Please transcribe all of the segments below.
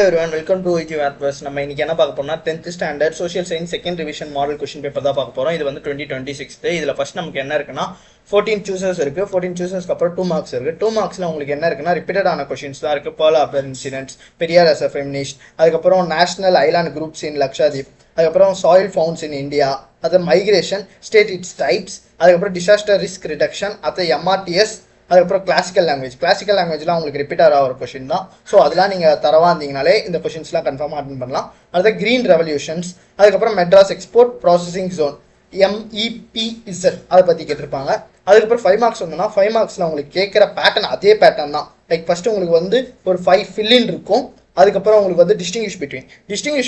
everyone, welcome to IQ Atlas. நம்ம இன்னைக்கு என்ன பார்க்க போறோம்னா 10th standard social science second revision model question paper தான் பார்க்க போறோம். இது வந்து 2026. இதுல ஃபர்ஸ்ட் நமக்கு என்ன இருக்குன்னா 14 சூசர்ஸ் இருக்கு. 14 சூசர்ஸ்க்கு அப்புறம் 2 மார்க்ஸ் இருக்கு. 2 மார்க்ஸ்ல உங்களுக்கு என்ன இருக்குன்னா ரிப்பீட்டட் ஆன क्वेश्चंस தான் இருக்கு. Pearl Harbor incidents, Periyar as a feminist, அதுக்கப்புறம் நேஷனல் ஐலாண்ட் குரூப்ஸ் இன் லக்ஷாதீப், அதுக்கப்புறம் சாயில் ஃபவுண்ட்ஸ் இன் இந்தியா, அது மைக்ரேஷன், ஸ்டேட் இட்ஸ் டைப்ஸ், அதுக்கப்புறம் டிசாஸ்டர் ரிஸ்க் ரிடக்ஷன், அது MRTS, அதுக்கப்புறம் கிளாசிக்கல் லாங்குவேஜ்லாம் உங்களுக்கு ரிப்பீட்டர் ஆகிற கொஷின் தான். ஸோ அதெல்லாம் நீங்கள் தரவா இருந்தீங்கனாலே இந்த கொஷின்ஸ்லாம் கன்ஃபார்மாக அட்டன் பண்ணலாம். அடுத்த கிரீன் ரெவல்யூஷன்ஸ், அதுக்கப்புறம் Madras export processing zone MEPZ அதை பற்றி கேட்டிருப்பாங்க. அதுக்கப்புறம் 5 மார்க்ஸ் வந்தோம்னா 5 மார்க்ஸில் உங்களுக்கு கேட்குற பேட்டர்ன் அதே பேட்டர்ன் தான். லைக் ஃபஸ்ட்டு உங்களுக்கு வந்து ஒரு 5 ஃபில்லின் இருக்கும். அதுக்கப்புறம் உங்களுக்கு வந்து டிஸ்டிங்விஷ்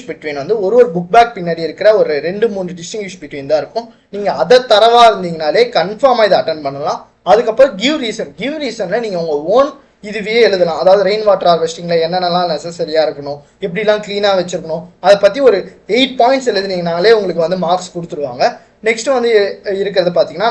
பிட்வீன் வந்து ஒரு புக் பேக் பின்னாடி இருக்கிற ஒரு 2-3 டிஸ்டிங்விஷ் பிட்வீன் தான் இருக்கும். நீங்கள் அதை தரவா இருந்தீங்கனாலே கன்ஃபார்மாக இதை அட்டன் பண்ணலாம். அதுக்கப்புறம் கிவ் ரீசனில் நீங்கள் உங்கள் ஓன் இதுவே எழுதலாம். அதாவது ரெயின் வாட்டர் ஹார்வெஸ்டிங்கில் என்னென்னலாம் நெசசரியாக இருக்கணும், எப்படிலாம் க்ளீனாக வச்சுருக்கணும், அதை பற்றி ஒரு 8 பாயிண்ட்ஸ் எழுதுனீங்கனாலே உங்களுக்கு வந்து மார்க்ஸ் கொடுத்துருவாங்க. நெக்ஸ்ட் வந்து இருக்கிறது பார்த்தீங்கன்னா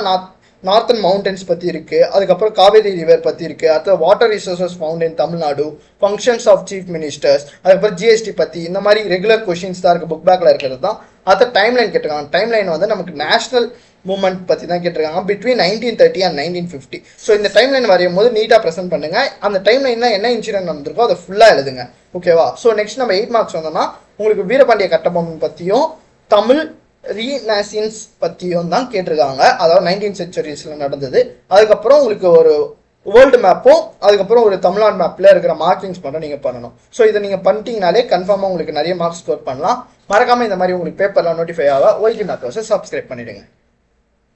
நார்த்தன் மவுண்டன்ஸ் பற்றி இருக்குது. அதுக்கப்புறம் காவேரி ரிவர் பற்றி இருக்குது. அடுத்த water resources found in Tamil Nadu, functions of chief ministers, அதுக்கப்புறம் GST பற்றி, இந்த மாதிரி ரெகுலர் கொஷின்ஸ் தான் இருக்குது. புக் பேக்கில் இருக்கிறது தான். அடுத்த டைம்லைன் கேட்டிருக்காங்க. டைம்லைன் வந்து நமக்கு நேஷனல் மூமெண்ட் பற்றி தான் கேட்டிருக்காங்க, பிட்வீன் 1930 and 1950. ஸோ இந்த டைம்லைன் வரையும் போது நீட்டாக ப்ரெசென்ட் பண்ணுங்க. அந்த டைம்லைனில் என்ன இன்சிடென்ட் நடந்திருக்கோ அதை ஃபுல்லாக எழுதுங்க. ஓகேவா? ஸோ நெக்ஸ்ட் நம்ம 8 மார்க்ஸ் வந்தோம்னா உங்களுக்கு வீரபாண்டிய கட்டபொம்மன் பற்றியும் தமிழ் ரீநாசின்ஸ் பற்றியும் தான் கேட்டிருக்காங்க. அதாவது 19th centuries நடந்தது. அதுக்கப்புறம் உங்களுக்கு ஒரு வேர்ல்டு மேப்பும், அதுக்கப்புறம் ஒரு தமிழ்நாடு மேப்பில் இருக்கிற மார்க்கிங்ஸ் மட்டும் நீங்கள் பண்ணணும். ஸோ இதை நீங்கள் பண்ணிட்டீங்கனாலே கன்ஃபார்மாக உங்களுக்கு நிறைய மார்க்ஸ் ஸ்கோர் பண்ணலாம். மறக்காமல் இந்த மாதிரி உங்களுக்கு பேப்பர்லாம் நோட்டிஃபை ஆக OIQ Maths சப்ஸ்கிரைப் பண்ணிவிடுங்க.